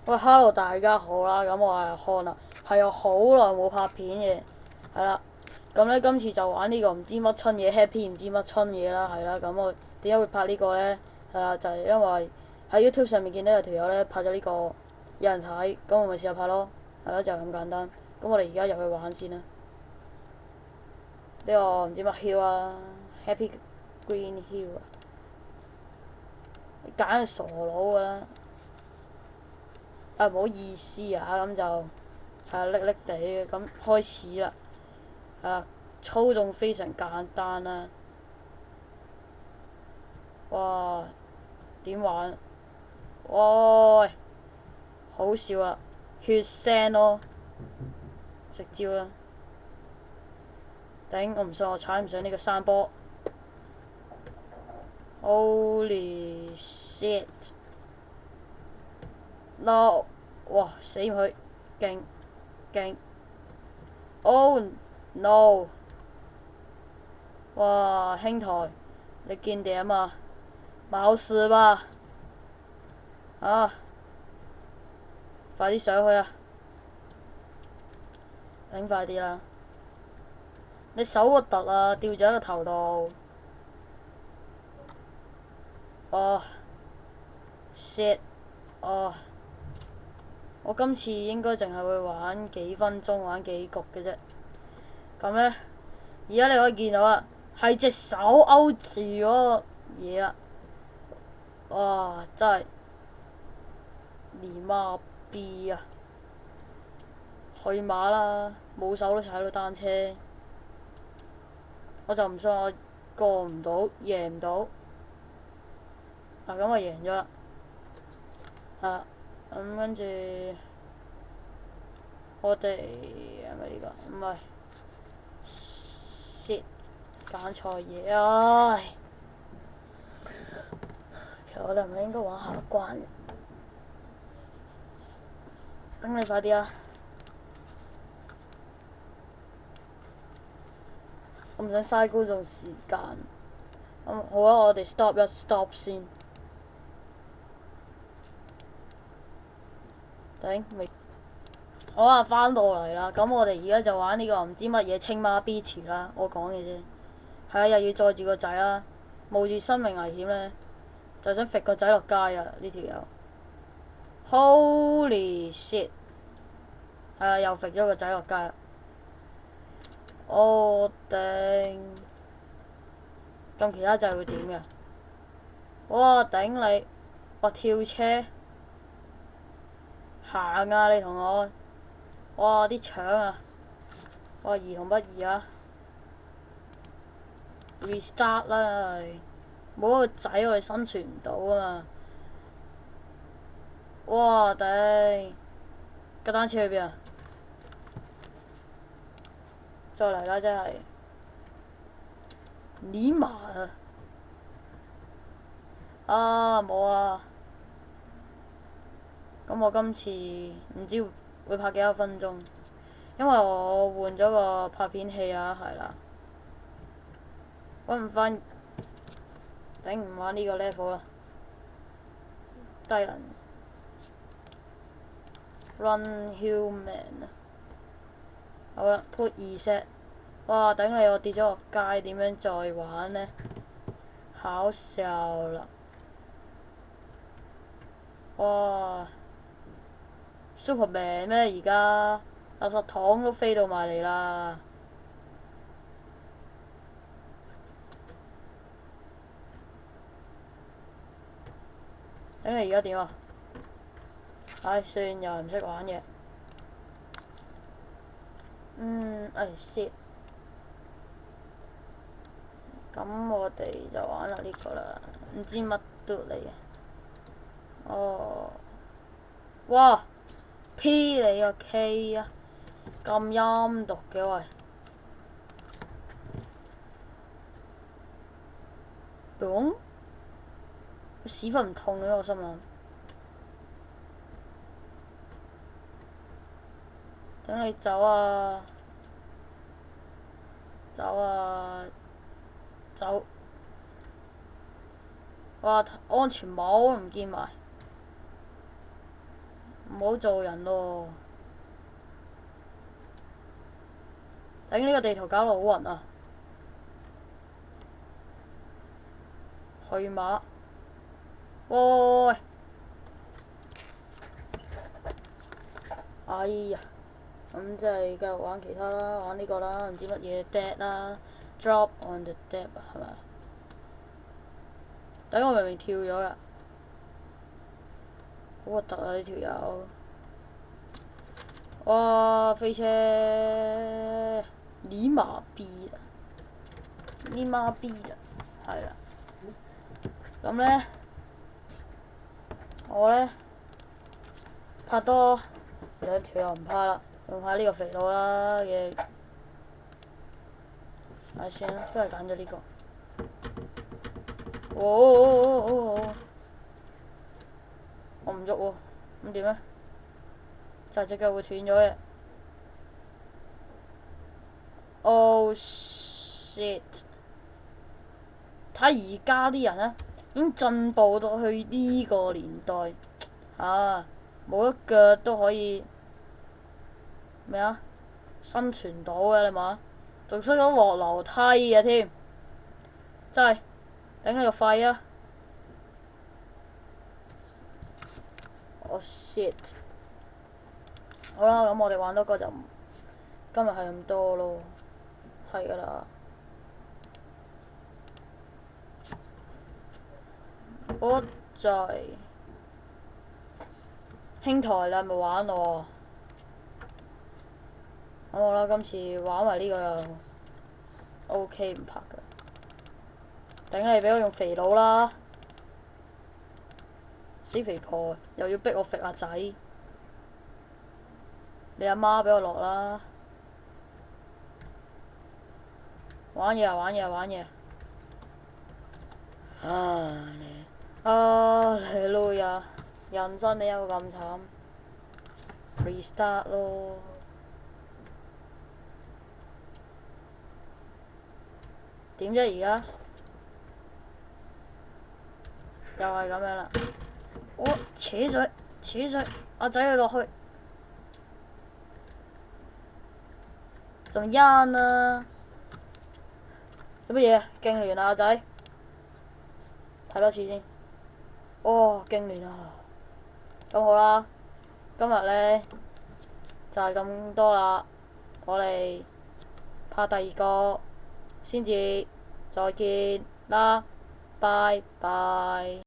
喂，hello，大家好啦，咁我係康啦，係有好耐冇拍片嘅，係啦，咁咧今次就玩呢個唔知乜春嘢 happy 唔知乜春嘢啦，係啦，咁我點解會拍呢個咧？係啦，就係因為喺 YouTube 上面見到有條友咧拍咗呢個，有人睇，咁我咪試下拍咯，係咯，就係咁簡單。咁我哋而家入去玩先啦。呢個唔知乜 hill 啊，Happy Green Hill 啊，你揀係傻佬噶啦。啊，唔好意思啊，咁就係叻叻地嘅，咁開始啦。啊，操縱非常簡單啦。哇，點玩？喂，好笑啊！血腥咯，食蕉啦。頂，我唔信我踩唔上呢個山坡。Holy shit！No！哇，死唔去，勁勁！Oh no！哇，兄台，你見點啊？冇事吧？啊，快啲上去啊！頂快啲啦！你手核突啊，吊咗喺個頭度。哦，shit！哦，我今次應該淨係會玩幾分鐘，玩幾局嘅啫。咁呢，而家你可以見到啊，係隻手勾住嗰個嘢啦。哇！真係連媽 B 啊！去馬啦，冇手都踩到單車。我就唔信我過唔到，贏唔到。啊，咁我贏咗啦。啊，咁跟住我哋係咪呢個？唔係，shit，揀錯嘢，唉！其實我哋唔係應該玩下一關嘅。等你快啲啊！我唔想嘥觀眾時間。好啊，我哋 stop 一 stop 先。頂未？好啊，翻到嚟啦。咁我哋而家就玩呢個唔知乜嘢青蛙 beach 啦。我講嘅啫。係啊，又要載住個仔啦，冒住生命危險咧，就想揈個仔落街啊！呢條友，Holy shit！係啊，又揈咗個仔落街啦。我頂！咁其他仔會點嘅？哇！頂你！我跳車行啊！你同我，哇！啲腸啊！哇！兒童不宜啊！restart 啦！冇個仔我哋生存唔到啊嘛！哇！頂！架單車去邊啊？再嚟啦！真係尼瑪啊！冇啊！咁我今次唔知會拍幾多分鐘，因為我換咗個拍片器啊，係啦，揾唔翻，頂唔玩呢個 level 啦，低能 Run Human 啊，好啦 Put 2set，哇頂你我跌咗落街，點樣再玩呢？考笑啦，哇 Superman 咩而家？垃圾桶都飛到埋嚟啦！頂你而家點啊？唉，算又係唔識玩嘅。shit。咁我哋就玩下呢個啦，唔知乜都嚟嘅。哦，哇 ！P 你個 K 啊！咁陰毒嘅喂。咚！屎忽唔痛嘅我心諗。等你走啊！走啊！走！哇！安全帽都唔見埋，唔好做人咯。頂，呢個地圖搞到好暈啊！去馬，喂！哎呀，咁即係繼續玩其他啦，玩呢個啦，唔知乜嘢 dead 啦 ，drop on the dead 啊，係咪啊？頂，我明明跳咗㗎，好核突啊！呢條友，哇！飛車，你媽逼啊！你媽逼啊！係啦，咁咧，我咧拍多兩條又唔怕啦，用下呢個肥佬啦嘅，係先啦，都係揀咗呢個。我唔喐喎，咁點咧？就係隻腳會斷咗嘅。Oh shit！睇而家啲人咧，已經進步到去呢個年代，冇一腳都可以咩啊？生存到嘅你嘛？仲識得落樓梯嘅添，真係頂你個肺啊！Oh shit！好啦，咁我哋玩多個就今日係咁多咯，係噶啦。我就係兄台你係咪玩我？咁好啦，今次玩埋呢個又 OK 唔拍噶。頂你俾我用肥佬啦！死肥婆又要逼我揈阿仔，你阿媽俾我落啦！玩嘢啊！玩嘢啊！玩嘢！你路呀！人生你有咁慘 ，restart 咯！點啫而家？又係咁樣啦！我扯水，阿仔你落去，仲陰啊！做乜嘢？勁亂啊阿仔！睇多次先。哦，勁亂啊！咁好啦，今日呢就係咁多啦，我哋拍第二個先至再見啦，拜拜。